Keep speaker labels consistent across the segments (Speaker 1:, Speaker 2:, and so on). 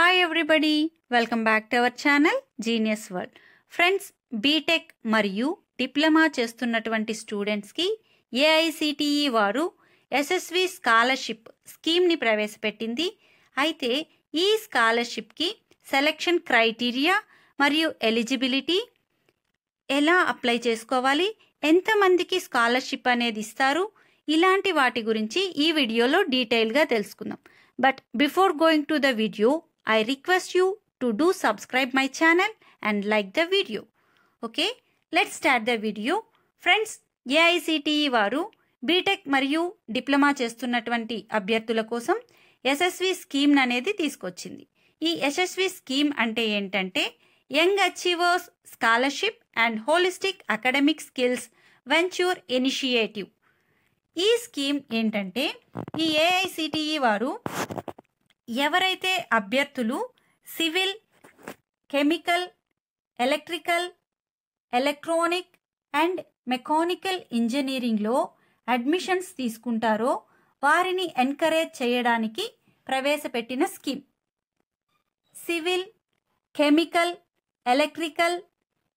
Speaker 1: Hi everybody, welcome back to our channel Genius World. Friends, B Tech మరియు diploma చేస్తున్నటువంటి స్టూడెంట్స్కి AICTE వారు SSV scholarship స్కీమ్ని ప్రవేశపెట్టింది. అయితే ఈ స్కాలర్షిప్కి సెలెక్షన్ క్రైటీరియా మరియు ఎలిజిబిలిటీ ఎలా అప్లై చేసుకోవాలి, ఎంతమందికి స్కాలర్షిప్ అనేది ఇస్తారు, ఇలాంటి వాటి గురించి ఈ వీడియోలో డీటెయిల్గా తెలుసుకుందాం. But before going to the video, I request you to do subscribe my channel and like the video. Okay, let's start the video. Friends, AICTE వారు బీటెక్ మరియు డిప్లొమా చేస్తున్నటువంటి అభ్యర్థుల కోసం ఎస్ఎస్వి స్కీమ్ అనేది తీసుకొచ్చింది. ఈ ఎస్ఎస్వి స్కీమ్ అంటే ఏంటంటే young achievers scholarship and holistic academic skills venture initiative. ఈ స్కీమ్ ఏంటంటే ఈ ఏఐసిటిఈ వారు ఎవరైతే అభ్యర్థులు civil, chemical, electrical, electronic and mechanical ఇంజనీరింగ్లో అడ్మిషన్స్ తీసుకుంటారో వారిని ఎంకరేజ్ చేయడానికి ప్రవేశపెట్టిన scheme. Civil, chemical, electrical,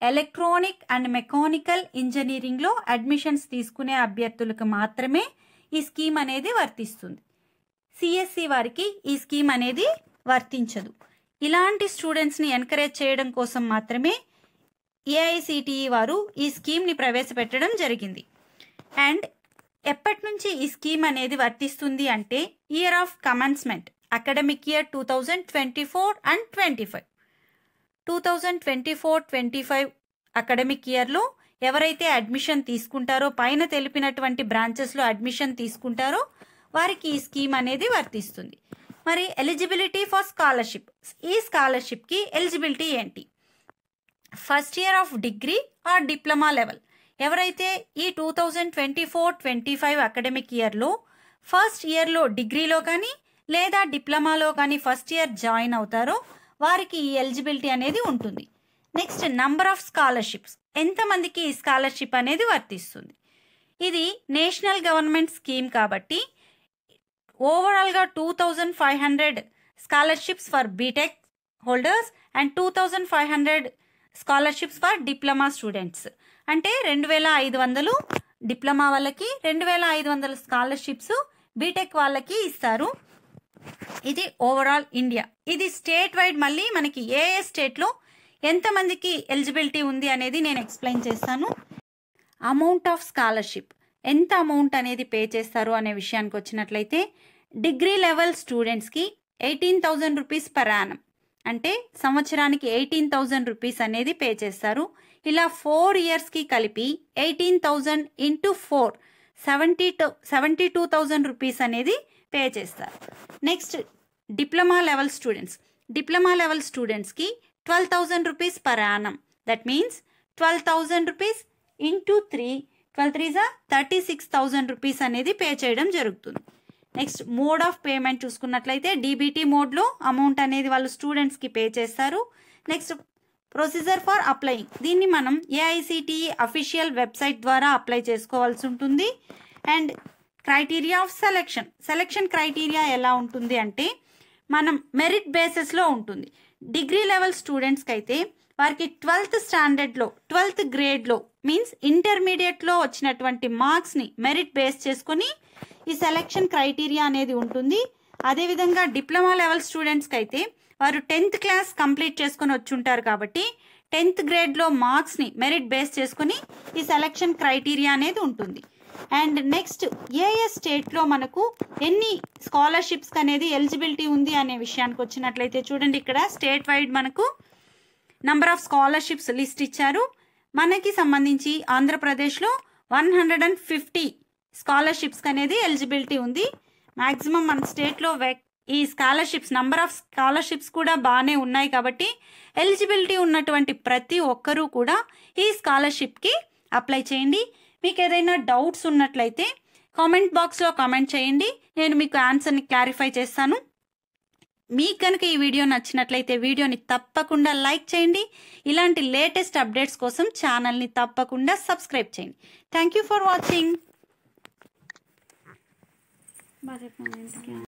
Speaker 1: electronic and mechanical ఇంజనీరింగ్లో అడ్మిషన్స్ తీసుకునే అభ్యర్థులకు మాత్రమే ఈ స్కీమ్ అనేది వర్తిస్తుంది. సిఎస్సి వారికి ఈ స్కీమ్ అనేది వర్తించదు. ఇలాంటి స్టూడెంట్స్ని ఎంకరేజ్ చేయడం కోసం మాత్రమే ఏఐసిటిఈ వారు ఈ స్కీమ్ని ప్రవేశపెట్టడం జరిగింది. అండ్ ఎప్పటి నుంచి ఈ స్కీమ్ అనేది వర్తిస్తుంది అంటే year of commencement academic year 2024 and 25. 2024-25 academic ఇయర్లో ఎవరైతే అడ్మిషన్ తీసుకుంటారో, పైన తెలిపినటువంటి బ్రాంచెస్లో అడ్మిషన్ తీసుకుంటారో వారికి ఈ స్కీమ్ అనేది వర్తిస్తుంది. మరి ఎలిజిబిలిటీ ఫర్ స్కాలర్షిప్, ఈ స్కాలర్షిప్కి ఎలిజిబిలిటీ ఏంటి? First year of degree or diploma level. ఎవరైతే ఈ 2024-25 అకాడమిక్ ఇయర్లో ఫస్ట్ ఇయర్లో డిగ్రీలో కానీ లేదా డిప్లొమాలో కానీ ఫస్ట్ ఇయర్ జాయిన్ అవుతారో వారికి ఈ ఎలిజిబిలిటీ అనేది ఉంటుంది. నెక్స్ట్, నంబర్ ఆఫ్ స్కాలర్షిప్స్, ఎంతమందికి ఈ స్కాలర్షిప్ అనేది వర్తిస్తుంది. ఇది నేషనల్ గవర్నమెంట్ స్కీమ్ కాబట్టి ఓవరాల్గా 2500 scholarships for B Tech holders and 2500 scholarships for diploma students. అంటే 2500 డిప్లొమా వాళ్ళకి, 2500 స్కాలర్షిప్స్ బీటెక్ వాళ్ళకి ఇస్తారు. ఇది ఓవరాల్ ఇండియా. ఇది స్టేట్ వైడ్ మళ్ళీ మనకి ఏ స్టేట్లో ఎంతమందికి ఎలిజిబిలిటీ ఉంది అనేది నేను ఎక్స్ప్లెయిన్ చేస్తాను. అమౌంట్ ఆఫ్ స్కాలర్షిప్, ఎంత అమౌంట్ అనేది పే చేస్తారు అనే విషయానికి వచ్చినట్లయితే డిగ్రీ లెవెల్ స్టూడెంట్స్కి 18,000 రూపీస్ పర్ యానం, అంటే సంవత్సరానికి 18,000 రూపీస్ అనేది పే చేస్తారు. ఇలా 4 ఇయర్స్కి కలిపి 18,000 ఇంటూ 4 72,000 రూపీస్ అనేది పే చేస్తారు. నెక్స్ట్, డిప్లొమా లెవెల్ స్టూడెంట్స్కి 12,000 rupees per annum. That means 12,000 rupees into 3, 12 3 36,000 rupees అనేది పే చేయడం జరుగుతుంది. నెక్స్ట్, మోడ్ ఆఫ్ పేమెంట్ చూసుకున్నట్లయితే డీబీటీ మోడ్లో అమౌంట్ అనేది వాళ్ళు స్టూడెంట్స్కి పే చేస్తారు. నెక్స్ట్, ప్రొసీజర్ ఫర్ అప్లయింగ్, దీన్ని మనం ఏఐసిటిఈ అఫీషియల్ వెబ్సైట్ ద్వారా అప్లై చేసుకోవాల్సి ఉంటుంది. And criteria of selection criteria ఎలా ఉంటుంది అంటే మనం మెరిట్ బేసిస్లో ఉంటుంది. డిగ్రీ లెవెల్ స్టూడెంట్స్కి అయితే వారికి 12th స్టాండర్డ్లో 12th గ్రేడ్లో మీన్స్ ఇంటర్మీడియట్లో వచ్చినటువంటి మార్క్స్ని మెరిట్ బేస్ చేసుకొని ఈ సెలెక్షన్ క్రైటీరియా అనేది ఉంటుంది. అదేవిధంగా డిప్లొమా లెవెల్ స్టూడెంట్స్కి అయితే వారు 10th క్లాస్ కంప్లీట్ చేసుకొని వచ్చి ఉంటారు కాబట్టి 10th గ్రేడ్లో మార్క్స్ని మెరిట్ బేస్ చేసుకొని ఈ సెలెక్షన్ క్రైటీరియా అనేది ఉంటుంది. అండ్ నెక్స్ట్, ఏ స్టేట్లో మనకు ఎన్ని స్కాలర్షిప్స్ అనేది ఎలిజిబిలిటీ ఉంది అనే విషయానికి వచ్చినట్లయితే చూడండి, ఇక్కడ స్టేట్ వైడ్ మనకు నంబర్ ఆఫ్ స్కాలర్షిప్స్ లిస్ట్ ఇచ్చారు. మనకి సంబంధించి ఆంధ్రప్రదేశ్లో 150 స్కాలర్షిప్స్ అనేది ఎలిజిబిలిటీ ఉంది. మ్యాక్సిమం మన స్టేట్లో ఈ స్కాలర్షిప్స్ నంబర్ ఆఫ్ స్కాలర్షిప్స్ కూడా బాగానే ఉన్నాయి కాబట్టి ఎలిజిబిలిటీ ఉన్నటువంటి ప్రతి ఒక్కరూ కూడా ఈ స్కాలర్షిప్కి అప్లై చేయండి. మీకు ఏదైనా డౌట్స్ ఉన్నట్లయితే కామెంట్ బాక్స్లో కామెంట్ చేయండి, నేను మీకు ఆన్సర్ని క్లారిఫై చేస్తాను. మీకు కనుక ఈ వీడియో నచ్చినట్లయితే వీడియోని తప్పకుండా లైక్ చేయండి. ఇలాంటి లేటెస్ట్ అప్డేట్స్ కోసం ఛానల్ని తప్పకుండా సబ్స్క్రైబ్ చేయండి. Thank you for watching.